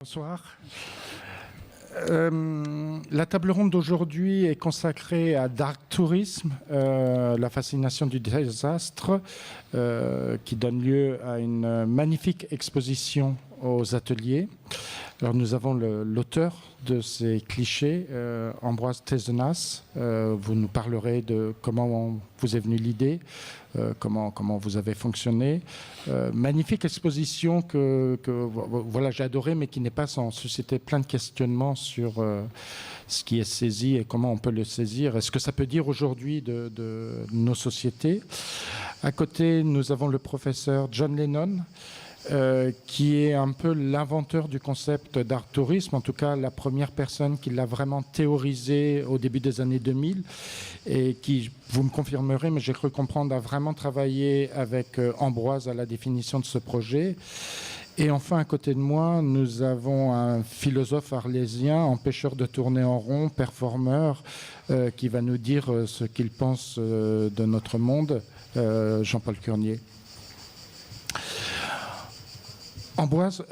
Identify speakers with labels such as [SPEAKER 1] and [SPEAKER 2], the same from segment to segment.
[SPEAKER 1] Bonsoir. La table ronde d'aujourd'hui est consacrée à Dark Tourism, la fascination du désastre, qui donne lieu à une magnifique exposition aux ateliers. Alors nous avons l'auteur de ces clichés, Ambroise Thézenas. Vous nous parlerez de comment vous est venue l'idée, comment vous avez fonctionné. Magnifique exposition que voilà, j'ai adoré, mais qui n'est pas sans susciter plein de questionnements sur ce qui est saisi et comment on peut le saisir. Est-ce que ça peut dire aujourd'hui de nos sociétés? À côté, nous avons le professeur John Lennon, qui est un peu l'inventeur du concept d'art tourisme, en tout cas la première personne qui l'a vraiment théorisé au début des années 2000 et qui, vous me confirmerez, mais j'ai cru comprendre, a vraiment travaillé avec Ambroise à la définition de ce projet. Et enfin, à côté de moi, nous avons un philosophe arlésien, empêcheur de tourner en rond, performeur, qui va nous dire ce qu'il pense de notre monde, Jean-Paul Curnier. Ambroise,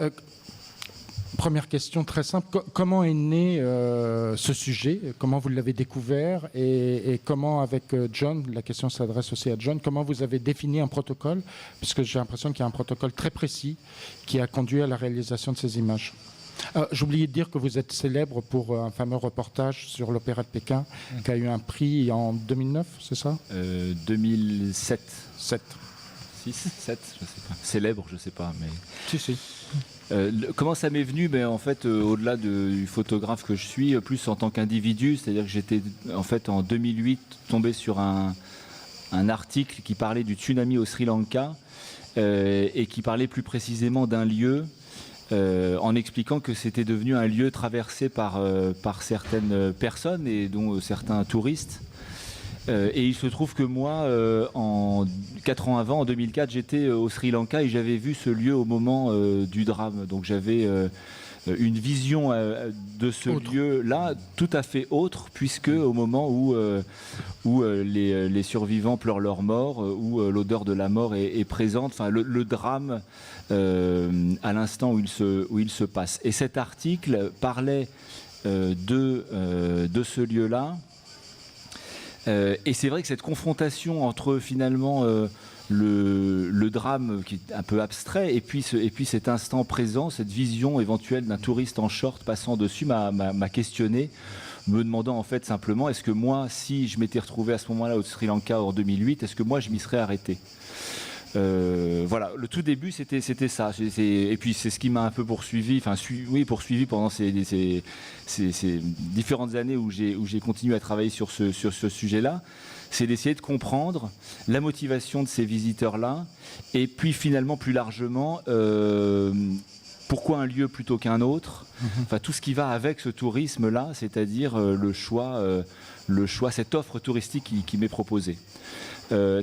[SPEAKER 1] première question très simple. Comment est né ce sujet? Comment vous l'avez découvert? Et comment, avec John, la question s'adresse aussi à John, comment vous avez défini un protocole? Puisque j'ai l'impression qu'il y a un protocole très précis qui a conduit à la réalisation de ces images. J'oubliais de dire que vous êtes célèbre pour un fameux reportage sur l'Opéra de Pékin, qui a eu un prix en 2009, c'est ça?
[SPEAKER 2] 2007.
[SPEAKER 1] 7.
[SPEAKER 2] 6, 7, je sais pas. Célèbre, je sais pas, mais...
[SPEAKER 1] Si.
[SPEAKER 2] Comment ça m'est venu? En fait, au-delà du photographe que je suis, plus en tant qu'individu, c'est-à-dire que j'étais en fait en 2008 tombé sur un article qui parlait du tsunami au Sri Lanka et qui parlait plus précisément d'un lieu en expliquant que c'était devenu un lieu traversé par certaines personnes et dont certains touristes. Et il se trouve que moi, 4 ans avant, en 2004, j'étais au Sri Lanka et j'avais vu ce lieu au moment du drame. Donc j'avais une vision de ce lieu-là tout à fait autre, puisque au moment où les survivants pleurent leur mort, où l'odeur de la mort est présente, enfin le drame à l'instant où il se passe. Et cet article parlait de ce lieu-là. Et c'est vrai que cette confrontation entre finalement le drame qui est un peu abstrait et puis cet instant présent, cette vision éventuelle d'un touriste en short passant dessus m'a questionné, me demandant en fait simplement est-ce que moi, si je m'étais retrouvé à ce moment-là au Sri Lanka en 2008, est-ce que moi je m'y serais arrêté? Voilà, le tout début c'était ça, et puis c'est ce qui m'a un peu poursuivi pendant ces différentes années où j'ai continué à travailler sur ce sujet-là, c'est d'essayer de comprendre la motivation de ces visiteurs-là, et puis finalement plus largement pourquoi un lieu plutôt qu'un autre, enfin tout ce qui va avec ce tourisme-là, c'est-à-dire le choix, cette offre touristique qui m'est proposée.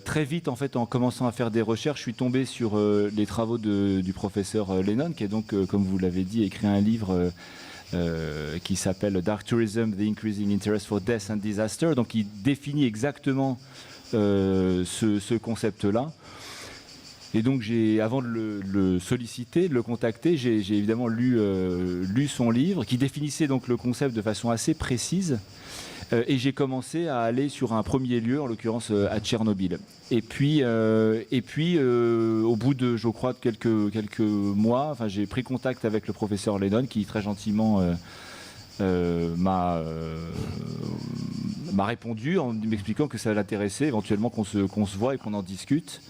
[SPEAKER 2] Très vite, en fait, en commençant à faire des recherches, je suis tombé sur les travaux du professeur Lennon, qui a donc, comme vous l'avez dit, écrit un livre qui s'appelle Dark Tourism, The Increasing Interest for Death and Disaster. Donc, il définit exactement ce concept-là. Et donc, avant de le solliciter, de le contacter, j'ai évidemment lu son livre, qui définissait donc le concept de façon assez précise. Et j'ai commencé à aller sur un premier lieu, en l'occurrence à Tchernobyl. Et puis, au bout de, je crois, quelques mois, enfin, j'ai pris contact avec le professeur Lennon, qui très gentiment m'a répondu en m'expliquant que ça l'intéressait, éventuellement qu'on se voit et qu'on en discute.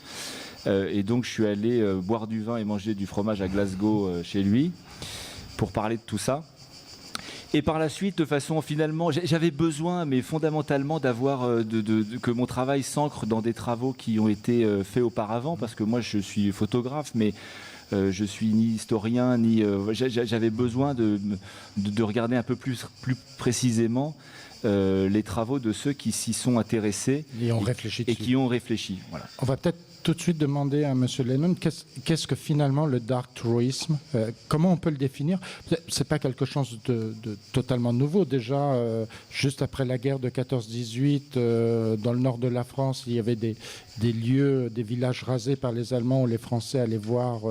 [SPEAKER 2] Et donc, je suis allé boire du vin et manger du fromage à Glasgow chez lui pour parler de tout ça. Et par la suite, de façon finalement, j'avais besoin, mais fondamentalement, d'avoir que mon travail s'ancre dans des travaux qui ont été faits auparavant, parce que moi, je suis photographe, mais je suis ni historien, ni j'avais besoin de regarder un peu plus précisément les travaux de ceux qui s'y sont intéressés et qui ont réfléchi. Voilà.
[SPEAKER 1] On va peut-être tout de suite demander à M. Lennon qu'est-ce que finalement le dark tourism, comment on peut le définir? C'est pas quelque chose de totalement nouveau. Déjà, juste après la guerre de 14-18, dans le nord de la France, il y avait des lieux, des villages rasés par les Allemands où les Français allaient voir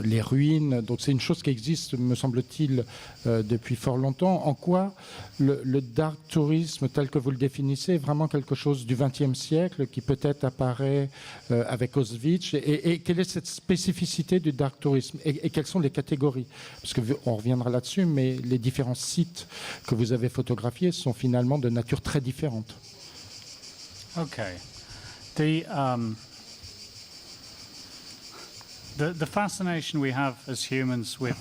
[SPEAKER 1] les ruines. Donc c'est une chose qui existe, me semble-t-il, depuis fort longtemps. En quoi le dark tourisme, tel que vous le définissez, est vraiment quelque chose du XXe siècle qui peut-être apparaît avec Auschwitz, et quelle est cette spécificité du dark tourisme, et quelles sont les catégories? Parce qu'on reviendra là-dessus, mais les différents sites que vous avez photographiés sont finalement de nature très différente.
[SPEAKER 3] Okay. The fascination we have as humans with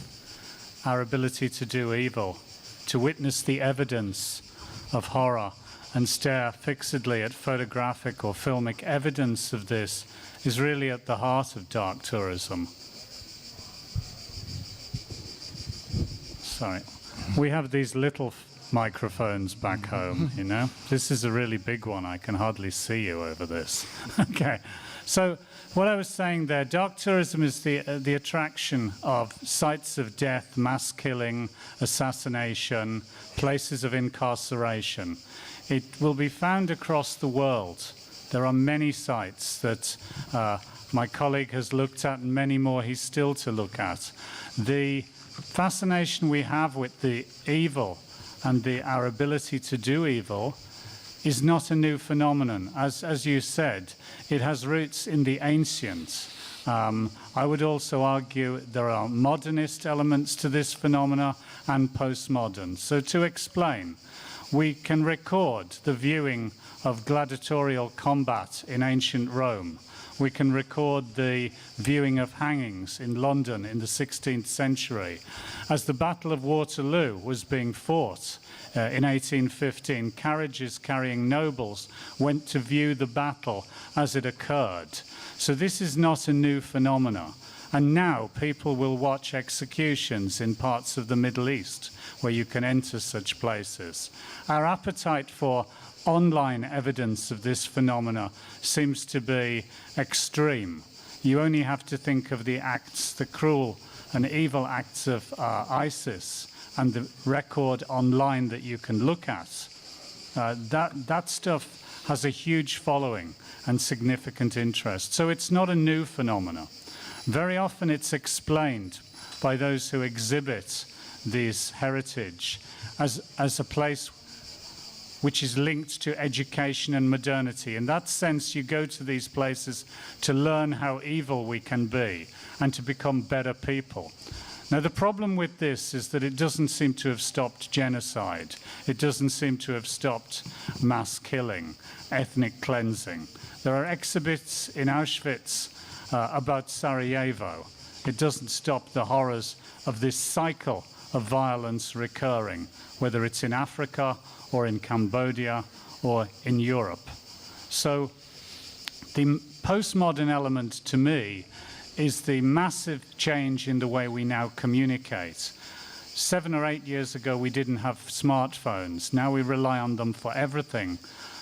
[SPEAKER 3] our ability to do evil, to witness the evidence of horror and stare fixedly at photographic or filmic evidence of this, is really at the heart of dark tourism. Sorry. We have these little microphones back home, you know. This is a really big one. I can hardly see you over this. Okay. So what I was saying there, dark tourism is the attraction of sites of death, mass killing, assassination, places of incarceration. It will be found across the world. There are many sites that my colleague has looked at, and many more he's still to look at. The fascination we have with the evil and our ability to do evil is not a new phenomenon. As you said, it has roots in the ancient. I would also argue there are modernist elements to this phenomena and postmodern. So to explain, we can record the viewing of gladiatorial combat in ancient Rome. We can record the viewing of hangings in London in the 16th century. As the Battle of Waterloo was being fought in 1815, carriages carrying nobles went to view the battle as it occurred. So this is not a new phenomenon. And now people will watch executions in parts of the Middle East where you can enter such places. Our appetite for online evidence of this phenomena seems to be extreme. You only have to think of the acts, the cruel and evil acts of ISIS, and the record online that you can look at. That stuff has a huge following and significant interest. So it's not a new phenomenon. Very often it's explained by those who exhibit this heritage as a place which is linked to education and modernity. In that sense, you go to these places to learn how evil we can be and to become better people. Now, the problem with this is that it doesn't seem to have stopped genocide. It doesn't seem to have stopped mass killing, ethnic cleansing. There are exhibits in Auschwitz about Sarajevo. It doesn't stop the horrors of this cycle of violence recurring, whether it's in Africa or in Cambodia or in Europe. So the postmodern element to me is the massive change in the way we now communicate. 7 or 8 years ago, we didn't have smartphones. Now we rely on them for everything,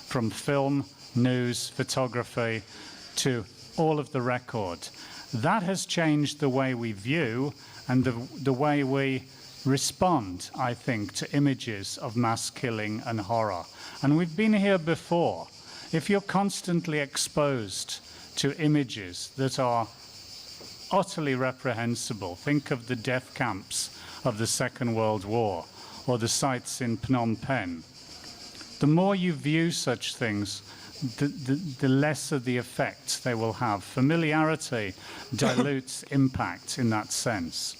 [SPEAKER 3] from film, news, photography, to all of the record. That has changed the way we view and the way we respond, I think, to images of mass killing and horror. And we've been here before. If you're constantly exposed to images that are utterly reprehensible, think of the death camps of the Second World War or the sites in Phnom Penh. The more you view such things, the lesser the effect they will have. Familiarity dilutes impact in that sense.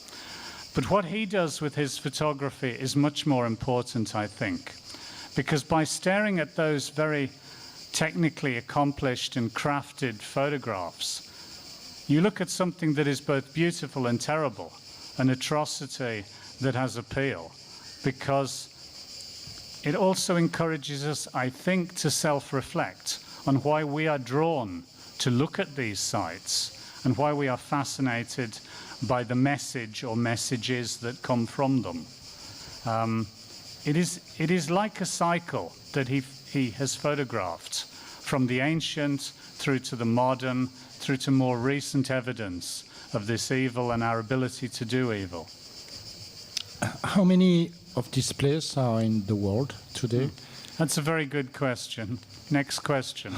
[SPEAKER 3] But what he does with his photography is much more important, I think, because by staring at those very technically accomplished and crafted photographs, you look at something that is both beautiful and terrible, an atrocity that has appeal, because it also encourages us, I think, to self-reflect on why we are drawn to look at these sites and why we are fascinated by the message or messages that come from them. It is like a cycle that he has photographed, from the ancient through to the modern, through to more recent evidence of this evil and our ability to do evil.
[SPEAKER 1] How many of these places are in the world today?
[SPEAKER 3] That's a very good question. Next question.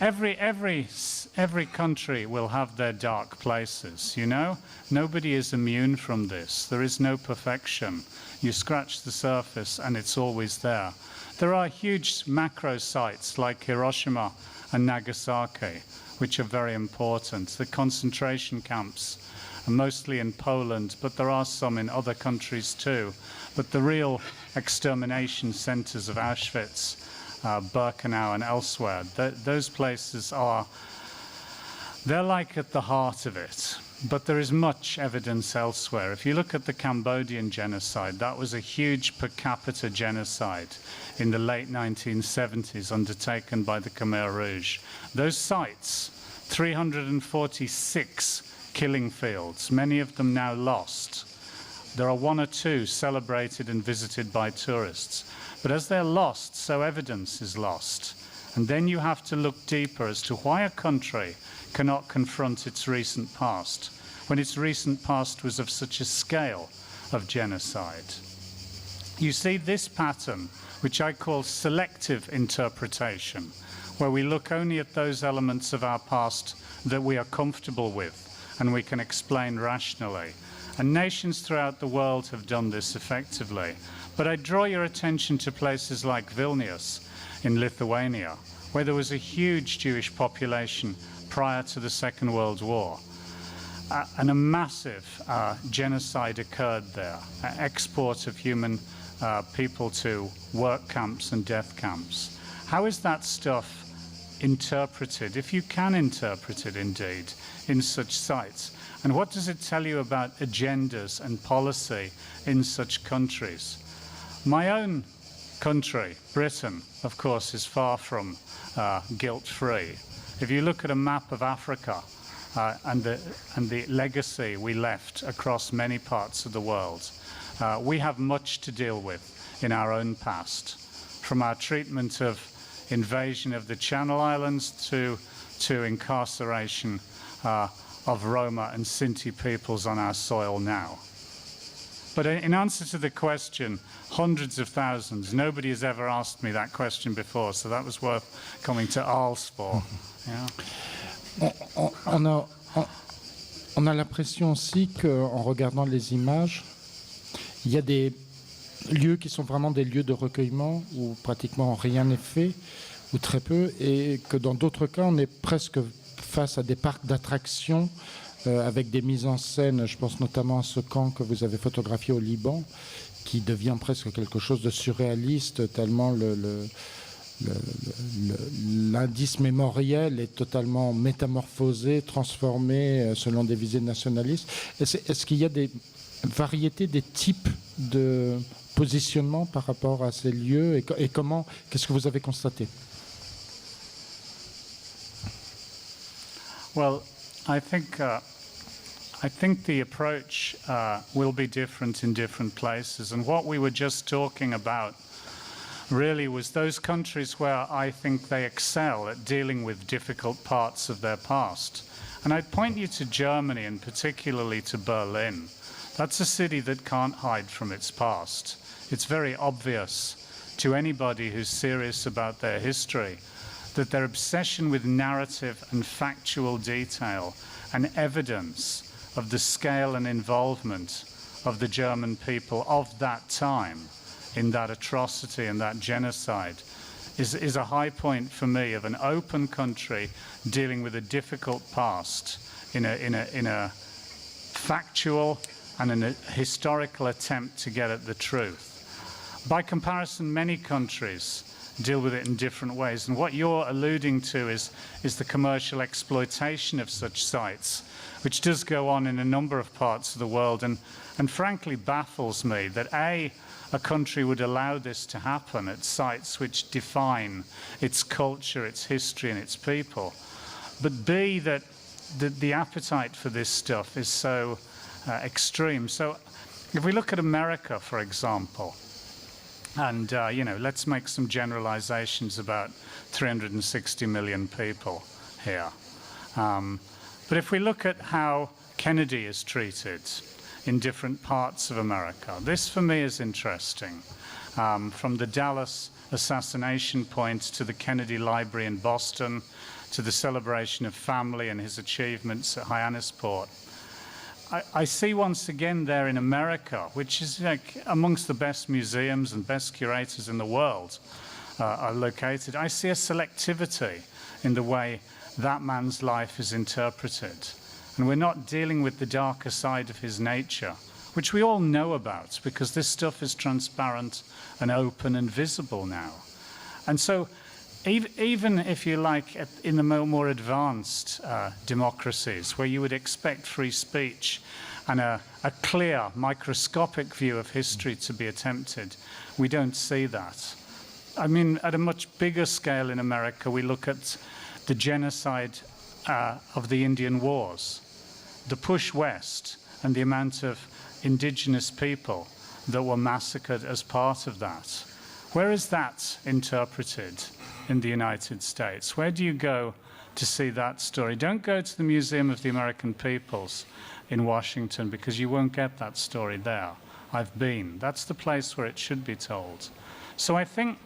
[SPEAKER 3] Every country will have their dark places, you know? Nobody is immune from this. There is no perfection. You scratch the surface and it's always there. There are huge macro sites like Hiroshima and Nagasaki, which are very important. The concentration camps are mostly in Poland, but there are some in other countries too. But the real extermination centers of Auschwitz, Birkenau and elsewhere, those places they're like at the heart of it. But there is much evidence elsewhere. If you look at the Cambodian genocide, that was a huge per capita genocide in the late 1970s undertaken by the Khmer Rouge. Those sites, 346 killing fields, many of them now lost. There are one or two celebrated and visited by tourists. But as they're lost, so evidence is lost. And then you have to look deeper as to why a country cannot confront its recent past, when its recent past was of such a scale of genocide. You see this pattern, which I call selective interpretation, where we look only at those elements of our past that we are comfortable with and we can explain rationally. And nations throughout the world have done this effectively. But I draw your attention to places like Vilnius in Lithuania, where there was a huge Jewish population prior to the Second World War. And a massive genocide occurred there, export of human people to work camps and death camps. How is that stuff interpreted, if you can interpret it indeed, in such sites? And what does it tell you about agendas and policy in such countries? My own country, Britain, of course, is far from guilt-free. If you look at a map of Africa and the legacy we left across many parts of the world, we have much to deal with in our own past, from our treatment of invasion of the Channel Islands to incarceration of Roma and Sinti peoples on our soil now. But in answer to the question, hundreds of thousands, nobody has ever asked me that question before, so that was worth coming to Arles for. Yeah.
[SPEAKER 1] On a l'impression aussi qu'en regardant les images, il y a des lieux qui sont vraiment des lieux de recueillement où pratiquement rien n'est fait, ou très peu, et que dans d'autres cas, on est presque face à des parcs d'attractions avec des mises en scène. Je pense notamment à ce camp que vous avez photographié au Liban, qui devient presque quelque chose de surréaliste, tellement l'indice mémoriel est totalement métamorphosé, transformé selon des visées nationalistes. Est-ce qu'il y a des variétés, des types de positionnement par rapport à ces lieux et comment, qu'est-ce que vous avez constaté?
[SPEAKER 3] Well, I think the approach will be different in different places. And what we were just talking about really was those countries where I think they excel at dealing with difficult parts of their past. And I'd point you to Germany and particularly to Berlin. That's a city that can't hide from its past. It's very obvious to anybody who's serious about their history that their obsession with narrative and factual detail and evidence of the scale and involvement of the German people of that time in that atrocity and that genocide is a high point for me of an open country dealing with a difficult past in a factual and in a historical attempt to get at the truth. By comparison, many countries deal with it in different ways. And what you're alluding to is the commercial exploitation of such sites, which does go on in a number of parts of the world and frankly baffles me that a country would allow this to happen at sites which define its culture, its history and its people. But B, that the appetite for this stuff is so extreme. So if we look at America, for example, and, let's make some generalizations about 360 million people here. But if we look at how Kennedy is treated in different parts of America, this for me is interesting. from the Dallas assassination point to the Kennedy Library in Boston, to the celebration of family and his achievements at Hyannisport. I see once again there in America, which is like amongst the best museums and best curators in the world are located, I see a selectivity in the way that man's life is interpreted. And we're not dealing with the darker side of his nature, which we all know about because this stuff is transparent and open and visible now. And so even if you like, in the more advanced democracies, where you would expect free speech and a clear, microscopic view of history to be attempted, we don't see that. I mean, at a much bigger scale in America, we look at the genocide of the Indian Wars, the push west, and the amount of indigenous people that were massacred as part of that. Where is that interpreted in the United States? Where do you go to see that story? Don't go to the Museum of the American Peoples in Washington because you won't get that story there. I've been. That's the place where it should be told. So I think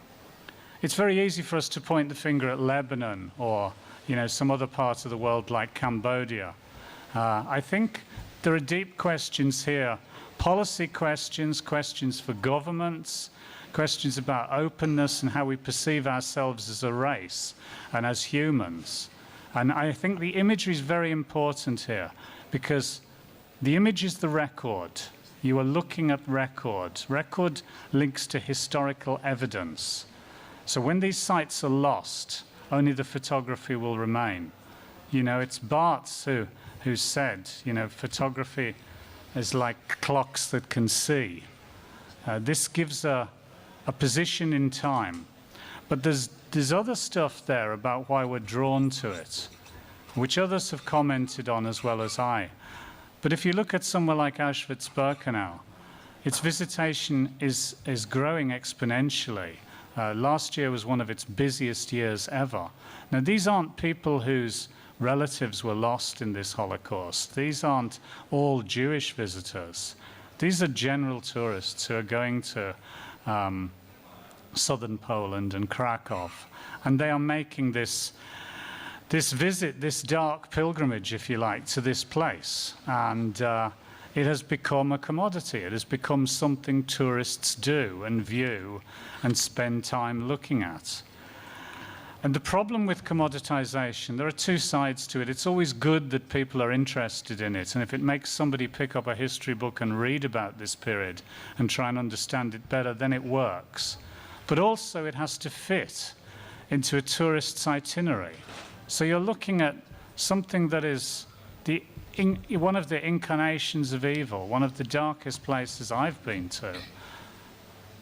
[SPEAKER 3] it's very easy for us to point the finger at Lebanon or, you know, some other part of the world like Cambodia. I think there are deep questions here, policy questions, questions for governments, questions about openness and how we perceive ourselves as a race and as humans. And I think the imagery is very important here because the image is the record. You are looking at record. Record links to historical evidence. So when these sites are lost, only the photography will remain. You know, it's Barthes who said, you know, photography is like clocks that can see. This gives a position in time. But there's other stuff there about why we're drawn to it, which others have commented on as well as I. But if you look at somewhere like Auschwitz-Birkenau, its visitation is growing exponentially. Last year was one of its busiest years ever. Now, these aren't people whose relatives were lost in this Holocaust. These aren't all Jewish visitors. These are general tourists who are going to southern Poland and Krakow, and they are making this visit, this dark pilgrimage, if you like, to this place. And it has become a commodity. It has become something tourists do and view and spend time looking at. And the problem with commoditization, there are two sides to it. It's always good that people are interested in it. And if it makes somebody pick up a history book and read about this period and try and understand it better, then it works. But also it has to fit into a tourist's itinerary. So you're looking at something that is one of the incarnations of evil, one of the darkest places I've been to.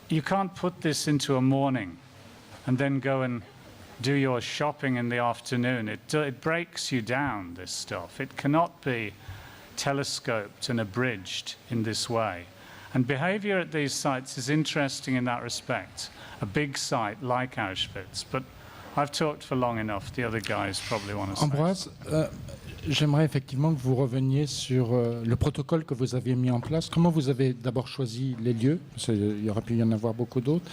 [SPEAKER 3] You can't put this into a morning and then go and do your shopping in the afternoon. It breaks you down, this stuff. It cannot be telescoped and abridged in this way. And behavior at these sites is interesting in that respect. A big site like Auschwitz, but I've talked for long enough. The other guys probably want to say.
[SPEAKER 1] Ambroise, j'aimerais effectivement que vous reveniez sur le protocole que vous aviez mis en place. Comment vous avez d'abord choisi les lieux? Parce qu'il y aurait pu y en avoir beaucoup d'autres.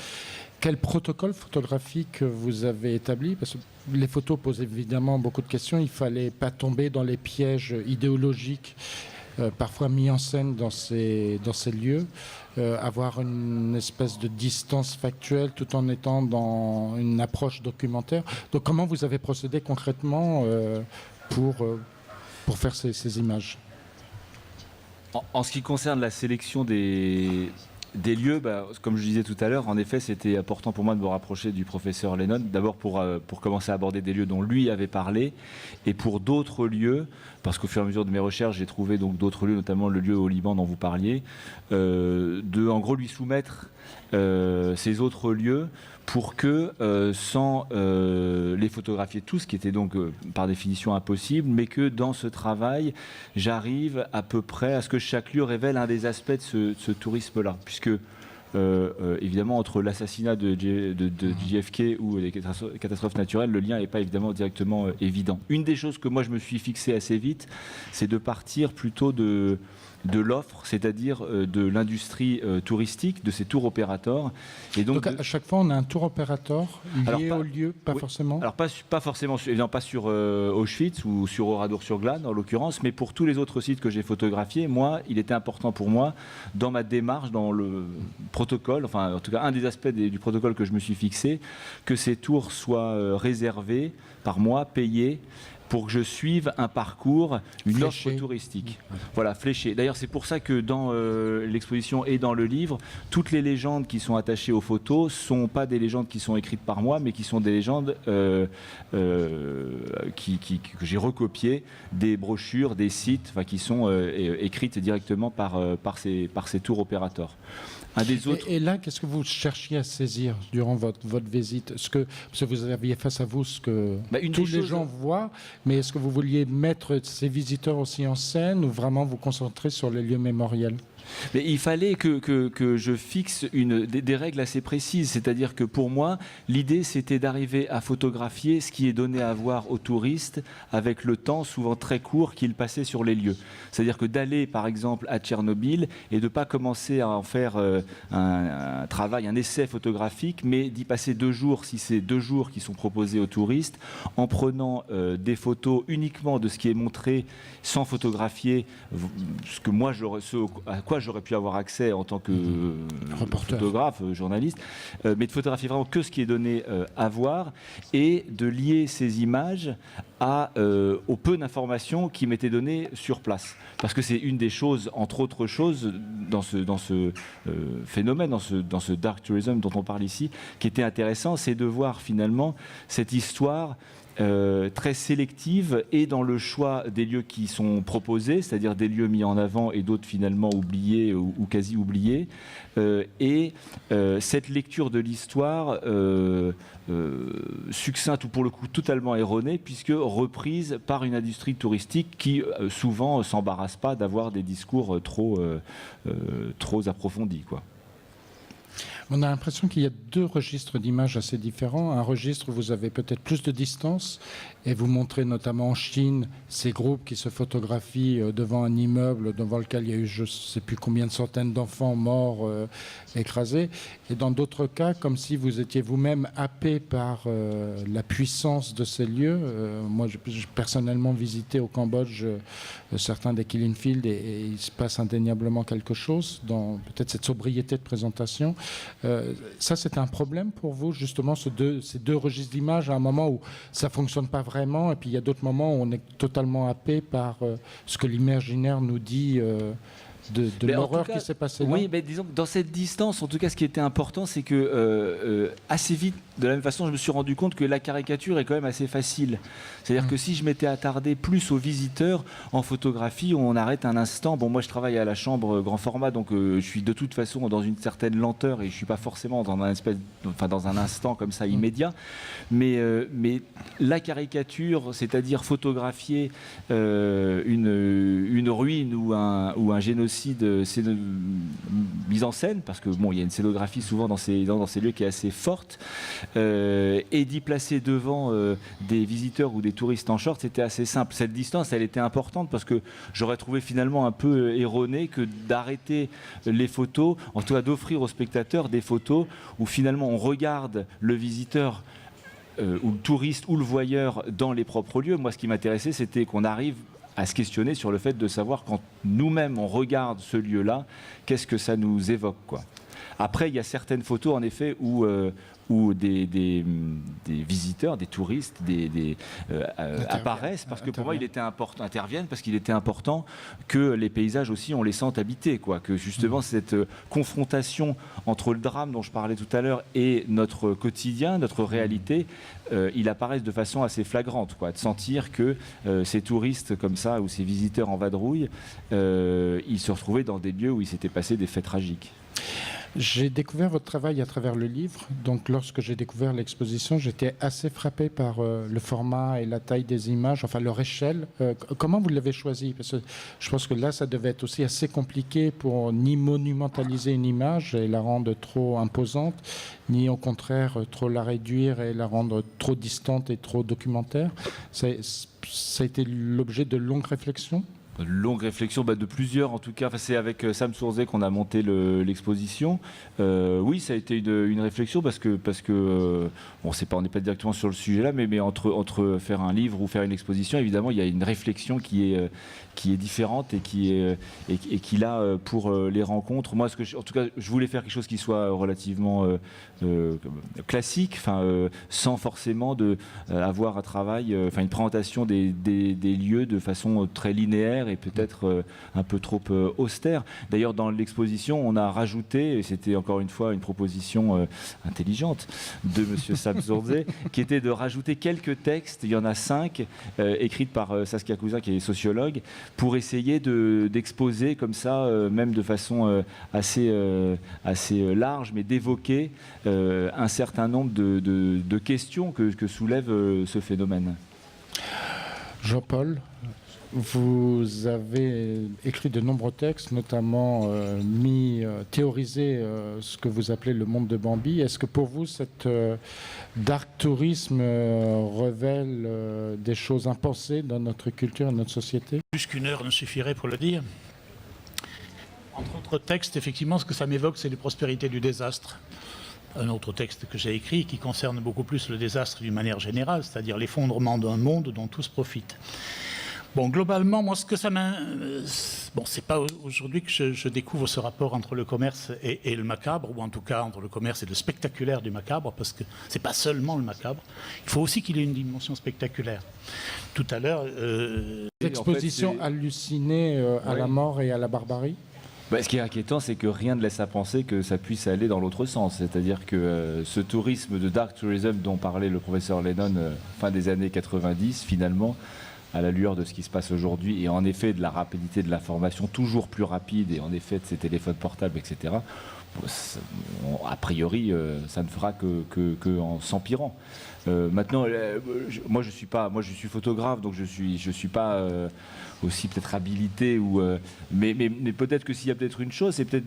[SPEAKER 1] Quel protocole photographique vous avez établi? Parce que les photos posent évidemment beaucoup de questions. Il ne fallait pas tomber dans les pièges idéologiques parfois mis en scène dans ces lieux. Avoir une espèce de distance factuelle tout en étant dans une approche documentaire. Donc comment vous avez procédé concrètement pour faire ces images?
[SPEAKER 2] En ce qui concerne la sélection des lieux, comme je disais tout à l'heure, en effet, c'était important pour moi de me rapprocher du professeur Lennon, d'abord pour commencer à aborder des lieux dont lui avait parlé, et pour d'autres lieux, parce qu'au fur et à mesure de mes recherches, j'ai trouvé donc d'autres lieux, notamment le lieu au Liban dont vous parliez, en gros lui soumettre ces autres lieux pour que, sans les photographier tous, ce qui était donc par définition impossible, mais que dans ce travail, j'arrive à peu près à ce que chaque lieu révèle un des aspects de ce tourisme-là, puisque évidemment entre l'assassinat de JFK ou les catastrophes naturelles, le lien n'est pas évidemment directement évident. Une des choses que moi je me suis fixé assez vite, c'est de partir plutôt de de l'offre, c'est-à-dire de l'industrie touristique, de ces tours opérateurs. Et donc
[SPEAKER 1] à chaque fois, on a un tour opérateur lié au lieu, pas
[SPEAKER 2] oui,
[SPEAKER 1] forcément.
[SPEAKER 2] Alors pas forcément, évidemment pas sur Auschwitz ou sur Oradour-sur-Glane en l'occurrence, mais pour tous les autres sites que j'ai photographiés, moi, il était important pour moi, dans ma démarche, dans le protocole, enfin en tout cas un des aspects du protocole que je me suis fixé, que ces tours soient réservés par mois, payés, pour que je suive un parcours, une offre touristique. Voilà, fléché. D'ailleurs, c'est pour ça que dans l'exposition et dans le livre, toutes les légendes qui sont attachées aux photos ne sont pas des légendes qui sont écrites par moi, mais qui sont des légendes que j'ai recopiées des brochures, des sites, qui sont écrites directement par ces tours opérateurs.
[SPEAKER 1] Et là, qu'est-ce que vous cherchiez à saisir durant votre visite? Parce que vous aviez face à vous ce que tous les gens voient, mais est-ce que vous vouliez mettre ces visiteurs aussi en scène ou vraiment vous concentrer sur les lieux mémoriels?
[SPEAKER 2] Mais il fallait que je fixe des règles assez précises. C'est-à-dire que pour moi, l'idée, c'était d'arriver à photographier ce qui est donné à voir aux touristes avec le temps souvent très court qu'ils passaient sur les lieux. C'est-à-dire que d'aller, par exemple, à Tchernobyl et de ne pas commencer à en faire un travail, un essai photographique, mais d'y passer 2 jours, si c'est 2 jours qui sont proposés aux touristes, en prenant des photos uniquement de ce qui est montré sans photographier ce que moi, à quoi j'aurais pu avoir accès en tant que photographe, journaliste, mais de photographier vraiment que ce qui est donné à voir et de lier ces images au peu d'informations qui m'étaient données sur place. Parce que c'est une des choses, entre autres choses, dans ce phénomène, dans ce dark tourism dont on parle ici, qui était intéressant, c'est de voir finalement cette histoire très sélective et dans le choix des lieux qui sont proposés, c'est-à-dire des lieux mis en avant et d'autres finalement oubliés ou quasi oubliés, et cette lecture de l'histoire succincte ou pour le coup totalement erronée, puisque reprise par une industrie touristique qui souvent s'embarrasse pas d'avoir des discours trop approfondis, quoi.
[SPEAKER 1] On a l'impression qu'il y a 2 registres d'images assez différents. Un registre où vous avez peut-être plus de distance et vous montrez notamment en Chine ces groupes qui se photographient devant un immeuble devant lequel il y a eu je ne sais plus combien de centaines d'enfants morts, écrasés. Et dans d'autres cas, comme si vous étiez vous-même happé par la puissance de ces lieux. Moi, j'ai personnellement visité au Cambodge certains des Killing Fields et il se passe indéniablement quelque chose dans peut-être cette sobriété de présentation. Ça, c'est un problème pour vous, justement, ces deux registres d'images, à un moment où ça ne fonctionne pas vraiment, et puis il y a d'autres moments où on est totalement happé par ce que l'imaginaire nous dit de l'horreur qui s'est passée là.
[SPEAKER 2] Oui, mais disons que dans cette distance, en tout cas, ce qui était important, c'est que assez vite, de la même façon, je me suis rendu compte que la caricature est quand même assez facile. C'est-à-dire que si je m'étais attardé plus aux visiteurs en photographie, on arrête un instant. Bon, moi, je travaille à la chambre grand format, donc je suis de toute façon dans une certaine lenteur et je suis pas forcément dans un instant comme ça immédiat. Mais la caricature, c'est-à-dire photographier une ruine ou un génocide, c'est une mise en scène, parce que bon, il y a une scénographie souvent dans ces lieux qui est assez forte, et d'y placer devant des visiteurs ou des touristes en short, c'était assez simple. Cette distance, elle était importante parce que j'aurais trouvé finalement un peu erroné que d'arrêter les photos, en tout cas d'offrir aux spectateurs des photos où finalement on regarde le visiteur ou le touriste ou le voyeur dans les propres lieux. Moi, ce qui m'intéressait, c'était qu'on arrive à se questionner sur le fait de savoir quand nous-mêmes on regarde ce lieu-là, qu'est-ce que ça nous évoque, quoi. Après, il y a certaines photos, en effet, où des visiteurs, des touristes, apparaissent, parce que pour moi, il était important, interviennent, parce qu'il était important que les paysages aussi, on les sente habités, quoi. Que justement, cette confrontation entre le drame dont je parlais tout à l'heure et notre quotidien, notre réalité, il apparaisse de façon assez flagrante, quoi. De sentir que ces touristes comme ça, ou ces visiteurs en vadrouille, ils se retrouvaient dans des lieux où il s'était passé des faits tragiques.
[SPEAKER 1] J'ai découvert votre travail à travers le livre. Donc, lorsque j'ai découvert l'exposition, j'étais assez frappé par le format et la taille des images, enfin leur échelle. Comment vous l'avez choisi? Parce que je pense que là, ça devait être aussi assez compliqué pour ni monumentaliser une image et la rendre trop imposante, ni au contraire trop la réduire et la rendre trop distante et trop documentaire. Ça a été l'objet de longues réflexions?
[SPEAKER 2] Longue réflexion, de plusieurs en tout cas. Enfin, c'est avec Sam Sourzé qu'on a monté l'exposition. Oui, ça a été une réflexion parce que bon, on n'est pas directement sur le sujet là, mais entre faire un livre ou faire une exposition, évidemment, il y a une réflexion qui est différente et qui là pour les rencontres. Moi, en tout cas, je voulais faire quelque chose qui soit relativement classique, sans forcément avoir un travail, une présentation des lieux de façon très linéaire et peut-être un peu trop austère. D'ailleurs, dans l'exposition, on a rajouté, et c'était encore une fois une proposition intelligente de M. Sam Sourzé, qui était de rajouter quelques textes, il y en a 5, écrits par Saskia Cousin, qui est sociologue, pour essayer d'exposer comme ça, même de façon assez large, mais d'évoquer un certain nombre de questions que soulève ce phénomène.
[SPEAKER 1] Jean-Paul, vous avez écrit de nombreux textes, notamment théorisé ce que vous appelez le monde de Bambi. Est-ce que pour vous, cette dark tourisme révèle des choses impensées dans notre culture et notre société?
[SPEAKER 4] Plus qu'une heure ne suffirait pour le dire. Entre autres textes, effectivement, ce que ça m'évoque, c'est les prospérités du désastre. Un autre texte que j'ai écrit qui concerne beaucoup plus le désastre d'une manière générale, c'est-à-dire l'effondrement d'un monde dont tous profitent. Bon, globalement, moi, ce que ça m'a... Bon, c'est pas aujourd'hui que je découvre ce rapport entre le commerce et le macabre, ou en tout cas entre le commerce et le spectaculaire du macabre, parce que c'est pas seulement le macabre. Il faut aussi qu'il ait une dimension spectaculaire. Tout à l'heure...
[SPEAKER 1] L'exposition hallucinée à la mort et à la barbarie.
[SPEAKER 2] Ce qui est inquiétant, c'est que rien ne laisse à penser que ça puisse aller dans l'autre sens. C'est-à-dire que ce tourisme de dark tourism dont parlait le professeur Lennon fin des années 90, finalement, à la lueur de ce qui se passe aujourd'hui, et en effet de la rapidité de l'information toujours plus rapide, et en effet de ces téléphones portables, etc., a priori, ça ne fera que en s'empirant. Maintenant, moi je suis photographe, donc je suis pas aussi peut-être habilité, mais peut-être que s'il y a peut-être une chose, c'est peut-être...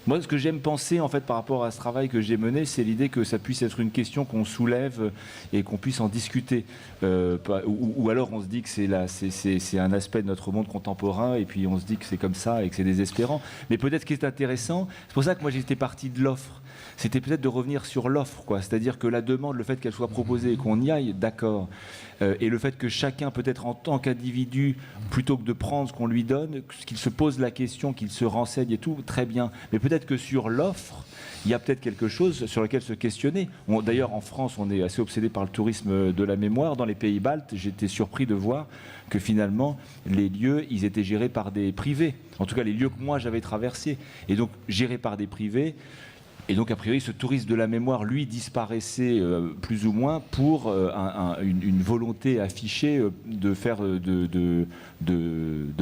[SPEAKER 2] moi, ce que j'aime penser en fait par rapport à ce travail que j'ai mené, c'est l'idée que ça puisse être une question qu'on soulève et qu'on puisse en discuter. Ou alors on se dit que c'est un aspect de notre monde contemporain, et puis on se dit que c'est comme ça et que c'est désespérant. Mais peut-être ce qui est intéressant, c'est pour ça que moi j'étais parti de l'offre. C'était peut-être de revenir sur l'offre, c'est-à-dire que la demande, le fait qu'elle soit proposée et qu'on y aille, d'accord, et le fait que chacun, peut-être en tant qu'individu, plutôt que de prendre ce qu'on lui donne, qu'il se pose la question, qu'il se renseigne et tout, très bien. Mais peut-être que sur l'offre, il y a peut-être quelque chose sur lequel se questionner. D'ailleurs, en France, on est assez obsédé par le tourisme de la mémoire. Dans les pays baltes, j'étais surpris de voir que finalement, les lieux, ils étaient gérés par des privés. En tout cas, les lieux que moi, j'avais traversés. Et donc, gérés par des privés. Et donc, a priori, ce tourisme de la mémoire, lui, disparaissait plus ou moins pour une volonté affichée de faire de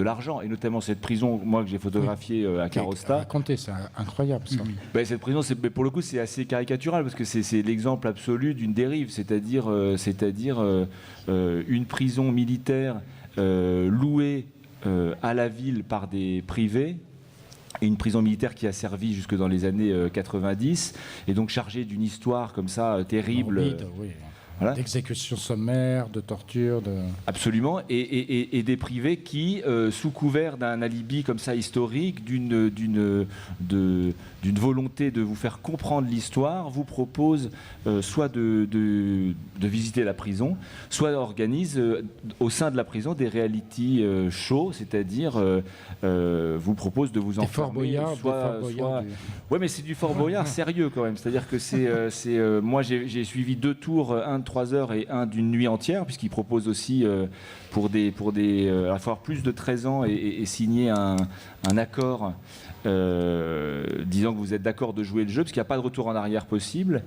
[SPEAKER 2] l'argent. Et notamment cette prison, moi, que j'ai photographiée à Carosta.
[SPEAKER 1] Racontez, c'est incroyable, ça.
[SPEAKER 2] Cette prison, pour le coup, c'est assez caricatural, parce que c'est l'exemple absolu d'une dérive, c'est-à-dire une prison militaire louée à la ville par des privés, et une prison militaire qui a servi jusque dans les années 90, et donc chargée d'une histoire comme ça terrible.
[SPEAKER 1] Morbide, oui. Voilà. D'exécution sommaire, de torture,
[SPEAKER 2] Absolument, et des privés qui, sous couvert d'un alibi comme ça historique, d'une volonté de vous faire comprendre l'histoire, vous proposent soit de visiter la prison, soit organisent au sein de la prison des reality shows, c'est-à-dire vous propose de vous enfermer. Ouais, mais c'est du Fort Boyard sérieux quand même. C'est-à-dire que moi j'ai suivi 2 tours, un de 3 heures et un d'une nuit entière, puisqu'il propose aussi pour avoir plus de 13 ans et signer un accord disant que vous êtes d'accord de jouer le jeu, parce qu'il n'y a pas de retour en arrière possible.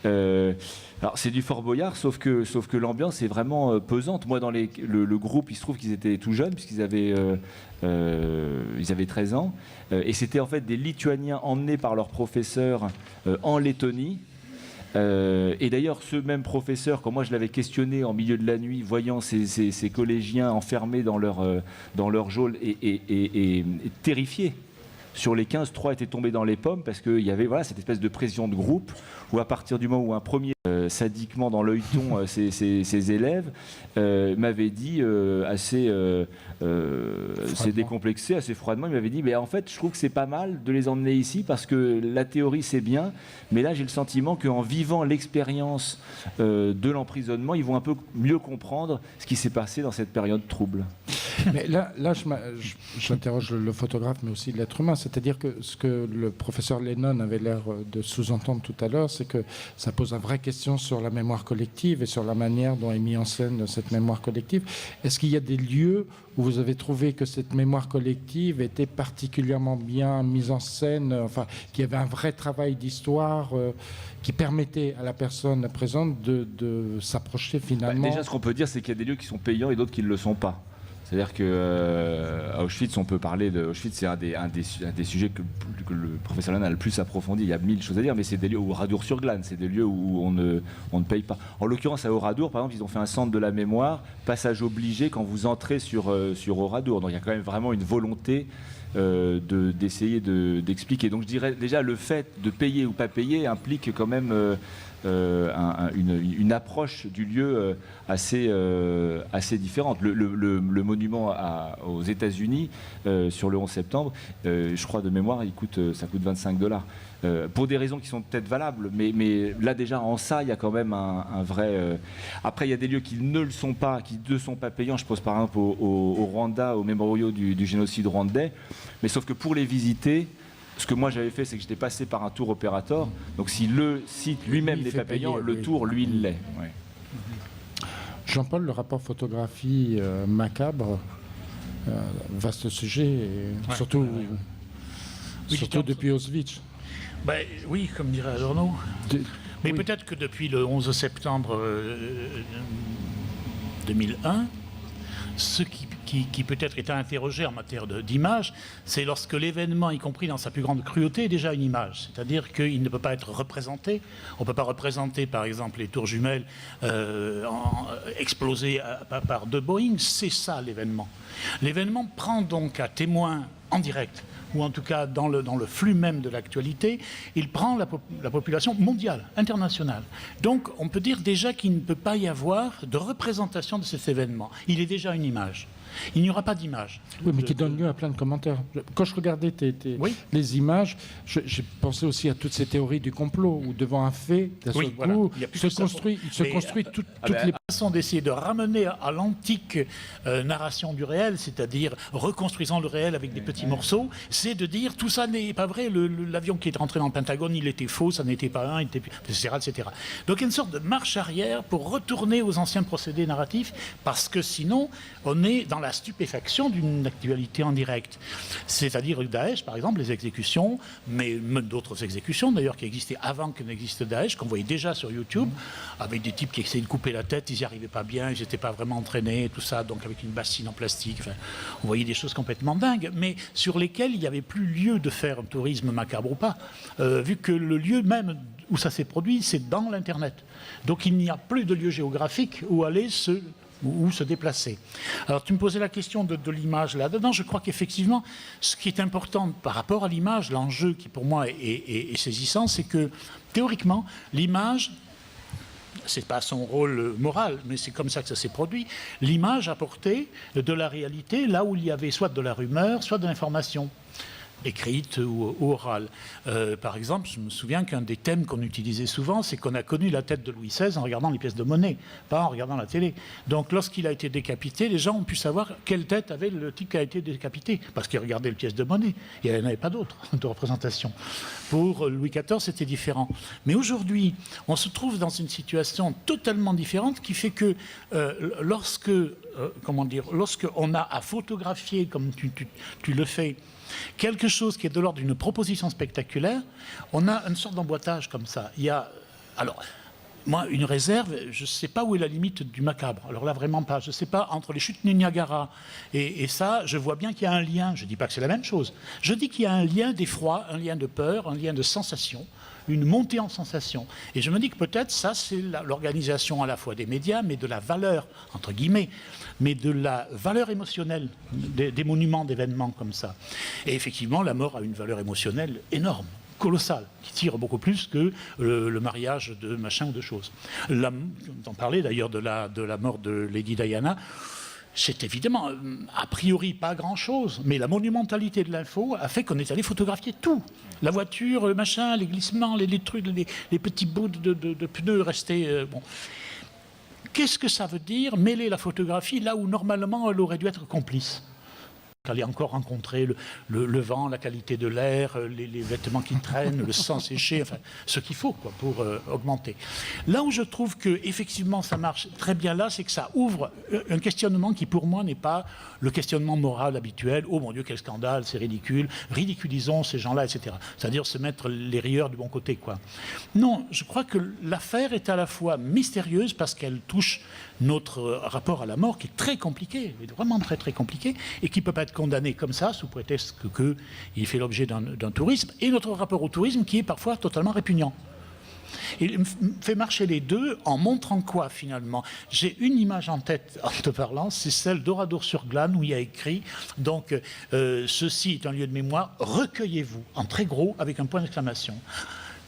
[SPEAKER 2] Alors c'est du Fort Boyard, sauf que l'ambiance est vraiment pesante. Moi, dans le groupe, il se trouve qu'ils étaient tout jeunes, puisqu'ils avaient 13 ans, et c'était en fait des Lituaniens emmenés par leur professeur en Lettonie. Et d'ailleurs, ce même professeur, quand moi je l'avais questionné en milieu de la nuit, voyant ces collégiens enfermés dans leur geôle, et terrifié. sur les 15, 3 étaient tombés dans les pommes parce qu'il y avait cette espèce de pression de groupe où à partir du moment où un premier sadiquement dans l'œilleton ses élèves m'avait dit assez décomplexé, assez froidement, il m'avait dit en fait je trouve que c'est pas mal de les emmener ici parce que la théorie c'est bien, mais là j'ai le sentiment qu'en vivant l'expérience de l'emprisonnement, ils vont un peu mieux comprendre ce qui s'est passé dans cette période trouble.
[SPEAKER 1] Mais là j'interroge le photographe, mais aussi l'être humain. C'est-à-dire que ce que le professeur Lennon avait l'air de sous-entendre tout à l'heure, c'est que ça pose une vraie question sur la mémoire collective et sur la manière dont est mise en scène cette mémoire collective. Est-ce qu'il y a des lieux où vous avez trouvé que cette mémoire collective était particulièrement bien mise en scène, enfin, qu'il y avait un vrai travail d'histoire qui permettait à la personne présente de s'approcher finalement?
[SPEAKER 2] Déjà, ce qu'on peut dire, c'est qu'il y a des lieux qui sont payants et d'autres qui ne le sont pas. C'est-à-dire qu'à Auschwitz, on peut parler de Auschwitz, c'est un des sujets que le professeur Lennon a le plus approfondi. Il y a 1000 choses à dire, mais c'est des lieux, ou Oradour-sur-Glane, c'est des lieux où on ne paye pas. En l'occurrence, à Oradour, par exemple, ils ont fait un centre de la mémoire, passage obligé quand vous entrez sur Oradour. Donc il y a quand même vraiment une volonté d'essayer d'expliquer. Donc je dirais déjà le fait de payer ou pas payer implique quand même une approche du lieu assez différente. Le monument aux États-Unis sur le 11 septembre, je crois de mémoire, ça coûte $25. Pour des raisons qui sont peut-être valables, mais là déjà en ça, il y a quand même un vrai... Après, il y a des lieux qui ne le sont pas, qui ne sont pas payants. Je pense par exemple au Rwanda, aux mémoriaux du génocide rwandais. Mais sauf que pour les visiter, ce que moi j'avais fait, c'est que j'étais passé par un tour opérateur. Donc si le site lui-même n'est pas payant, le tour, lui, il l'est. Ouais.
[SPEAKER 1] Jean-Paul, le rapport photographie macabre, vaste sujet, et surtout depuis Auschwitz.
[SPEAKER 4] Oui, comme dirait Adorno. Mais peut-être que depuis le 11 septembre 2001, ce qui peut-être est à interroger en matière d'image, c'est lorsque l'événement, y compris dans sa plus grande cruauté, est déjà une image. C'est-à-dire qu'il ne peut pas être représenté. On ne peut pas représenter, par exemple, les tours jumelles explosées par 2 Boeing. C'est ça l'événement. L'événement prend donc à témoin en direct, ou en tout cas dans le flux même de l'actualité, il prend la population mondiale, internationale. Donc on peut dire déjà qu'il ne peut pas y avoir de représentation de cet événement. Il est déjà une image. Il n'y aura pas d'image.
[SPEAKER 1] Oui, mais qui donne lieu à plein de commentaires. Quand je regardais les images, j'ai pensé aussi à toutes ces théories du complot, où devant un fait, d'un seul coup, se construit toutes les...
[SPEAKER 4] La façon d'essayer de ramener à l'antique narration du réel, c'est-à-dire reconstruisant le réel avec des petits morceaux, c'est de dire tout ça n'est pas vrai, l'avion qui est rentré dans le Pentagone, il était faux, ça n'était pas un, etc., etc. Donc il y a une sorte de marche arrière pour retourner aux anciens procédés narratifs, parce que sinon, on est dans la stupéfaction d'une actualité en direct. C'est-à-dire Daesh, par exemple, les exécutions, mais d'autres exécutions d'ailleurs qui existaient avant que n'existe Daesh, qu'on voyait déjà sur YouTube, avec des types qui essayaient de couper la tête, ils n'y arrivaient pas bien, ils n'étaient pas vraiment entraînés, tout ça, donc avec une bassine en plastique, enfin, on voyait des choses complètement dingues, mais sur lesquelles il n'y avait plus lieu de faire un tourisme macabre ou pas, vu que le lieu même où ça s'est produit, c'est dans l'Internet. Donc il n'y a plus de lieu géographique où aller se déplacer. Alors tu me posais la question de l'image là-dedans. Je crois qu'effectivement, ce qui est important par rapport à l'image, l'enjeu qui pour moi est saisissant, c'est que théoriquement, l'image, c'est pas son rôle moral, mais c'est comme ça que ça s'est produit, l'image apportait de la réalité là où il y avait soit de la rumeur, soit de l'information écrite ou orale. Par exemple, je me souviens qu'un des thèmes qu'on utilisait souvent, c'est qu'on a connu la tête de Louis XVI en regardant les pièces de monnaie, pas en regardant la télé. Donc lorsqu'il a été décapité, les gens ont pu savoir quelle tête avait le type qui a été décapité, parce qu'ils regardaient les pièces de monnaie. Il n'y en avait pas d'autres de représentation. Pour Louis XIV, c'était différent. Mais aujourd'hui, on se trouve dans une situation totalement différente qui fait que lorsqu'on a à photographier, comme tu le fais, quelque chose qui est de l'ordre d'une proposition spectaculaire, on a une sorte d'emboîtage comme ça. Il y a, alors, moi, une réserve, je ne sais pas où est la limite du macabre. Alors là, vraiment pas. Je ne sais pas, entre les chutes du Niagara et ça, je vois bien qu'il y a un lien. Je ne dis pas que c'est la même chose. Je dis qu'il y a un lien d'effroi, un lien de peur, un lien de sensation, une montée en sensation. Et je me dis que peut-être ça, c'est l'organisation à la fois des médias, mais de la valeur, entre guillemets, mais de la valeur émotionnelle des monuments, d'événements comme ça. Et effectivement, la mort a une valeur émotionnelle énorme, colossale, qui tire beaucoup plus que le mariage de machin ou de choses. On parlait d'ailleurs de la mort de Lady Diana. C'est évidemment, a priori, pas grand-chose, mais la monumentalité de l'info a fait qu'on est allé photographier tout. La voiture, le machin, les glissements, les trucs, les petits bouts de pneus restés... bon. Qu'est-ce que ça veut dire, mêler la photographie là où normalement elle aurait dû être complice ? Elle a encore rencontré le vent, la qualité de l'air, les vêtements qui traînent, le sang séché, enfin, ce qu'il faut quoi, pour augmenter. Là où je trouve que effectivement ça marche très bien là, c'est que ça ouvre un questionnement qui pour moi n'est pas le questionnement moral habituel. Oh mon Dieu, quel scandale, c'est ridicule, ridiculisons ces gens-là, etc. C'est-à-dire se mettre les rieurs du bon côté, quoi. Non, je crois que l'affaire est à la fois mystérieuse parce qu'elle touche notre rapport à la mort qui est très compliqué, vraiment très très compliqué, et qui ne peut pas être condamné comme ça sous prétexte qu'il fait l'objet d'un tourisme, et notre rapport au tourisme qui est parfois totalement répugnant. Il fait marcher les deux en montrant quoi finalement? J'ai une image en tête en te parlant, c'est celle d'Oradour-sur-Glane où il y a écrit donc ceci est un lieu de mémoire, recueillez-vous en très gros avec un point d'exclamation,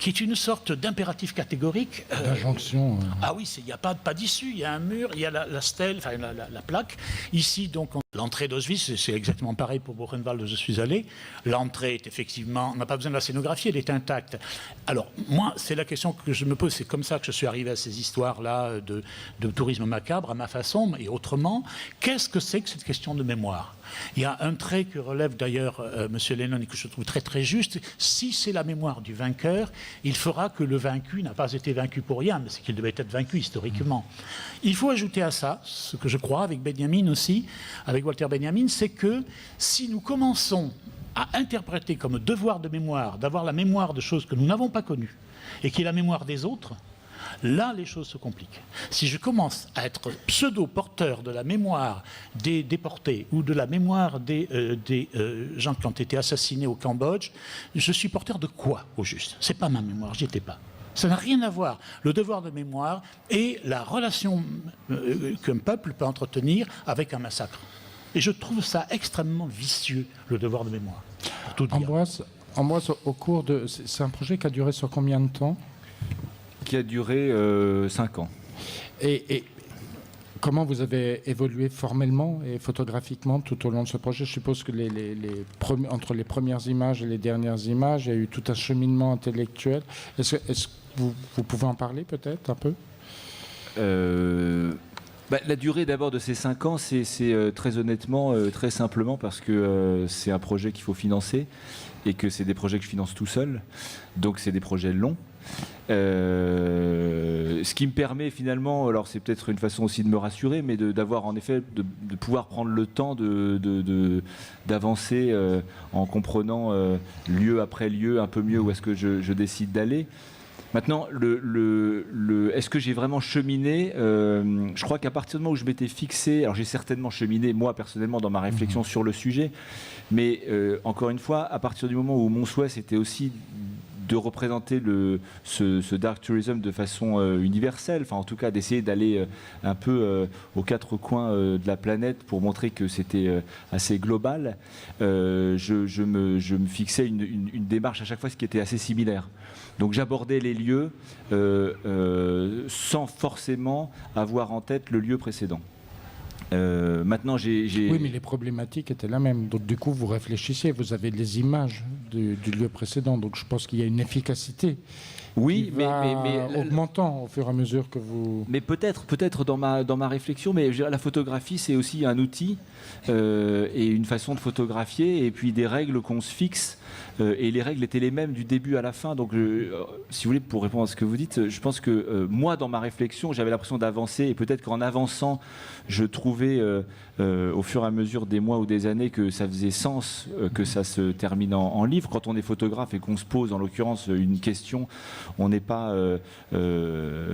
[SPEAKER 4] qui est une sorte d'impératif catégorique.
[SPEAKER 1] D'injonction.
[SPEAKER 4] Ah oui, il n'y a pas d'issue, il y a un mur, il y a la stèle, enfin la plaque. Ici, donc, l'entrée d'Auschwitz, c'est exactement pareil pour Buchenwald où je suis allé. L'entrée est effectivement, on n'a pas besoin de la scénographie, elle est intacte. Alors, moi, c'est la question que je me pose, c'est comme ça que je suis arrivé à ces histoires-là de tourisme macabre, à ma façon, et autrement. Qu'est-ce que c'est que cette question de mémoire ? Il y a un trait que relève d'ailleurs M. Lennon et que je trouve très très juste. Si c'est la mémoire du vainqueur, il fera que le vaincu n'a pas été vaincu pour rien, mais c'est qu'il devait être vaincu historiquement. Il faut ajouter à ça, ce que je crois avec Benjamin aussi, avec Walter Benjamin, c'est que si nous commençons à interpréter comme devoir de mémoire, d'avoir la mémoire de choses que nous n'avons pas connues, et qui est la mémoire des autres, là, les choses se compliquent. Si je commence à être pseudo-porteur de la mémoire des déportés ou de la mémoire des gens qui ont été assassinés au Cambodge, je suis porteur de quoi, au juste? C'est pas ma mémoire, j'y étais pas. Ça n'a rien à voir, le devoir de mémoire et la relation qu'un peuple peut entretenir avec un massacre. Et je trouve ça extrêmement vicieux, le devoir de mémoire. Pour tout dire.
[SPEAKER 1] Ambroise, au cours de... C'est un projet qui a duré sur combien de temps ?
[SPEAKER 2] Qui a duré 5 ans.
[SPEAKER 1] Et comment vous avez évolué formellement et photographiquement tout au long de ce projet? Je suppose que entre les premières images et les dernières images, il y a eu tout un cheminement intellectuel. Est-ce que vous pouvez en parler peut-être un peu?
[SPEAKER 2] La durée d'abord de ces 5 ans, c'est très honnêtement, très simplement parce que c'est un projet qu'il faut financer et que c'est des projets que je finance tout seul. Donc c'est des projets longs. Ce qui me permet finalement, alors c'est peut-être une façon aussi de me rassurer, mais d'avoir en effet de pouvoir prendre le temps d'avancer en comprenant lieu après lieu un peu mieux où est-ce que je décide d'aller. Maintenant, est-ce que j'ai vraiment cheminé? Je crois qu'à partir du moment où je m'étais fixé, alors j'ai certainement cheminé moi personnellement dans ma réflexion sur le sujet, mais encore une fois, à partir du moment où mon souhait c'était aussi de représenter ce dark tourism de façon universelle, enfin en tout cas d'essayer d'aller un peu aux 4 coins de la planète pour montrer que c'était assez global, je me fixais une démarche à chaque fois ce qui était assez similaire. Donc j'abordais les lieux sans forcément avoir en tête le lieu précédent. Maintenant,
[SPEAKER 1] Oui, mais les problématiques étaient les mêmes. Donc, du coup, vous réfléchissez, vous avez les images du lieu précédent. Donc, je pense qu'il y a une efficacité qui va augmentant au fur et à mesure que vous...
[SPEAKER 2] Mais peut-être dans ma réflexion, mais je dirais, la photographie, c'est aussi un outil et une façon de photographier et puis des règles qu'on se fixe. Et les règles étaient les mêmes du début à la fin. Donc, si vous voulez, pour répondre à ce que vous dites, je pense que moi, dans ma réflexion, j'avais l'impression d'avancer. Et peut-être qu'en avançant, je trouvais au fur et à mesure des mois ou des années que ça faisait sens que ça se termine en livre. Quand on est photographe et qu'on se pose, en l'occurrence, une question, on n'est pas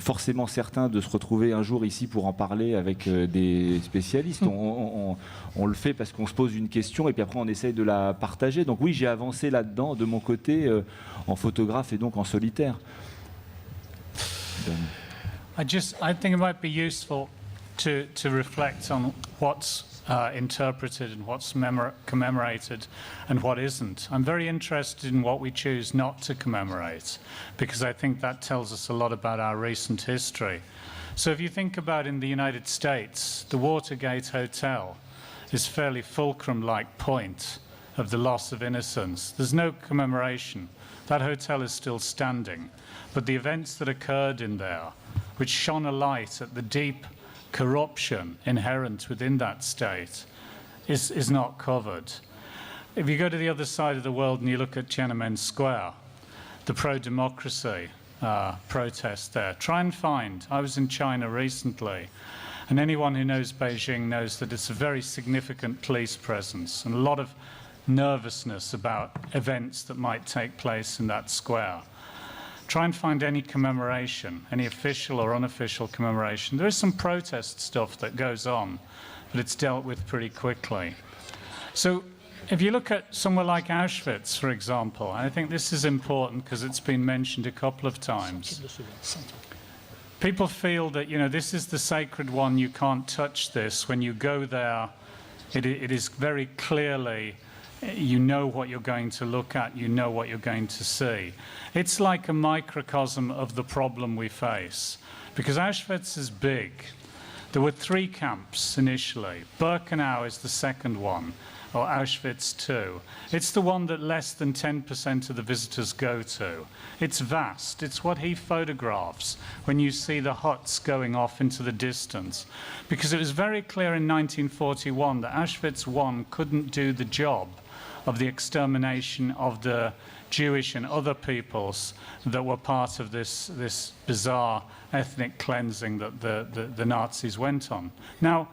[SPEAKER 2] forcément certain de se retrouver un jour ici pour en parler avec des spécialistes. On le fait parce qu'on se pose une question et puis après on essaye de la partager. Donc oui, j'ai avancé là-dedans de mon côté en photographe et donc en solitaire.
[SPEAKER 3] I think it might be useful to reflect on what's interpreted and what's commemorated and what isn't. I'm very interested in what we choose not to commemorate, because I think that tells us a lot about our recent history. So if you think about in the United States, the Watergate Hotel is fairly fulcrum-like point of the loss of innocence. There's no commemoration. That hotel is still standing. But the events that occurred in there, which shone a light at the deep corruption inherent within that state, is not covered. If you go to the other side of the world and you look at Tiananmen Square, the pro-democracy protest there, try and find, I was in China recently, and anyone who knows Beijing knows that it's a very significant police presence and a lot of nervousness about events that might take place in that square. Try and find any commemoration, any official or unofficial commemoration. There is some protest stuff that goes on, but it's dealt with pretty quickly. So if you look at somewhere like Auschwitz, for example, I think this is important because it's been mentioned a couple of times. People feel that, you know, this is the sacred one, you can't touch this. When you go there, it is very clearly, you know what you're going to look at, you know what you're going to see. It's like a microcosm of the problem we face, because Auschwitz is big. There were 3 camps initially. Birkenau is the second one, or Auschwitz II. It's the one that less than 10% of the visitors go to. It's vast. It's what he photographs when you see the huts going off into the distance. Because it was very clear in 1941 that Auschwitz I couldn't do the job of the extermination of the Jewish and other peoples that were part of this bizarre ethnic cleansing that the Nazis went on. Now,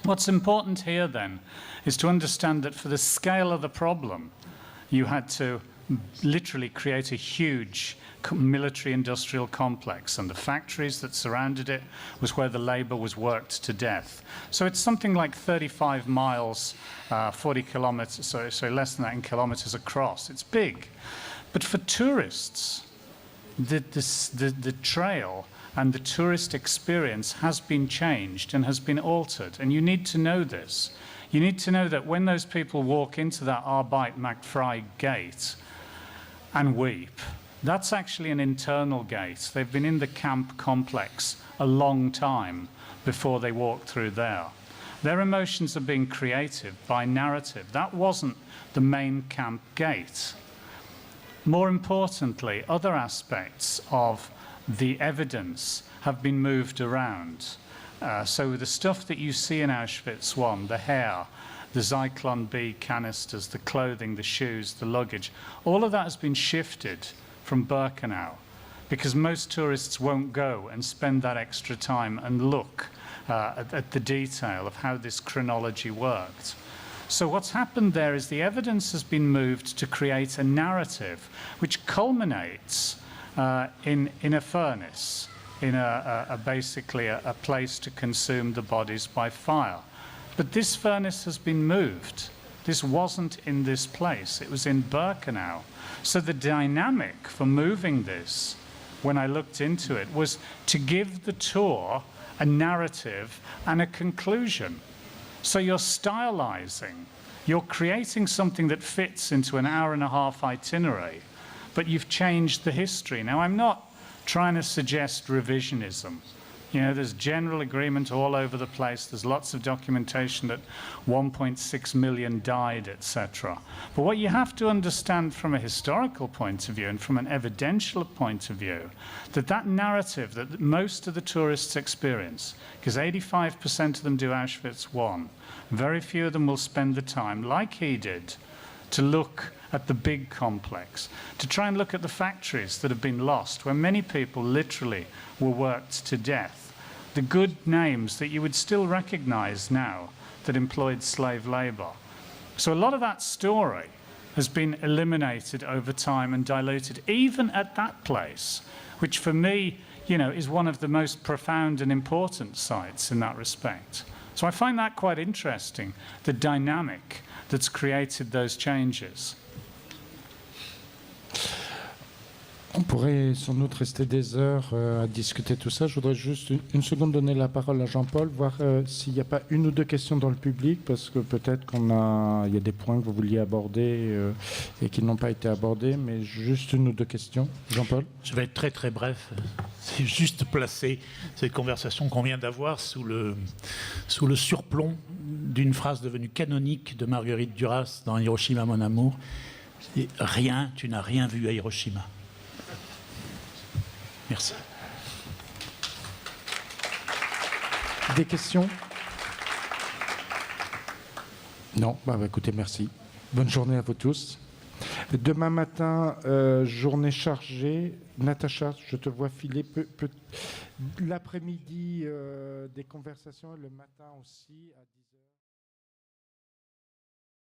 [SPEAKER 3] what's important here then is to understand that for the scale of the problem, you had to literally create a huge military-industrial complex, and the factories that surrounded it was where the labor was worked to death. So it's something like 35 miles, 40 kilometers, so less than that in kilometers across. It's big. But for tourists, the trail and the tourist experience has been changed and has been altered, and you need to know this. You need to know that when those people walk into that Arbeit macht frei gate and weep, that's actually an internal gate. They've been in the camp complex a long time before they walk through there. Their emotions are being created by narrative. That wasn't the main camp gate. More importantly, other aspects of the evidence have been moved around. So the stuff that you see in Auschwitz I, the hair, the Zyklon B canisters, the clothing, the shoes, the luggage, all of that has been shifted from Birkenau, because most tourists won't go and spend that extra time and look at the detail of how this chronology worked. So what's happened there is the evidence has been moved to create a narrative which culminates in a furnace, in basically a place to consume the bodies by fire. But this furnace has been moved. This wasn't in this place, it was in Birkenau. So the dynamic for moving this, when I looked into it, was to give the tour a narrative and a conclusion. So you're stylizing, you're creating something that fits into an hour-and-a-half itinerary, but you've changed the history. Now, I'm not trying to suggest revisionism. You know, there's general agreement all over the place. There's lots of documentation that 1.6 million died, etc. But what you have to understand from a historical point of view and from an evidential point of view, that narrative that most of the tourists experience, because 85% of them do Auschwitz I, very few of them will spend the time, like he did, to look at the big complex, to try and look at the factories that have been lost, where many people literally were worked to death. The good names that you would still recognize now that employed slave labor. So a lot of that story has been eliminated over time and diluted, even at that place, which for me, is one of the most profound and important sites in that respect. So I find that quite interesting, the dynamic that's created those changes.
[SPEAKER 1] On pourrait sans doute rester des heures à discuter tout ça. Je voudrais juste une seconde donner la parole à Jean-Paul, voir s'il n'y a pas une ou deux questions dans le public, parce que peut-être il y a des points que vous vouliez aborder et qui n'ont pas été abordés, mais juste une ou deux questions. Jean-Paul ?
[SPEAKER 4] Je vais être très très bref. C'est juste placer cette conversation qu'on vient d'avoir sous le surplomb d'une phrase devenue canonique de Marguerite Duras dans Hiroshima, mon amour. C'est « Rien, tu n'as rien vu à Hiroshima ». Merci.
[SPEAKER 1] Des questions ? Non, écoutez, merci. Bonne journée à vous tous. Demain matin, journée chargée. Natacha, je te vois filer. L'après-midi, des conversations et le matin aussi.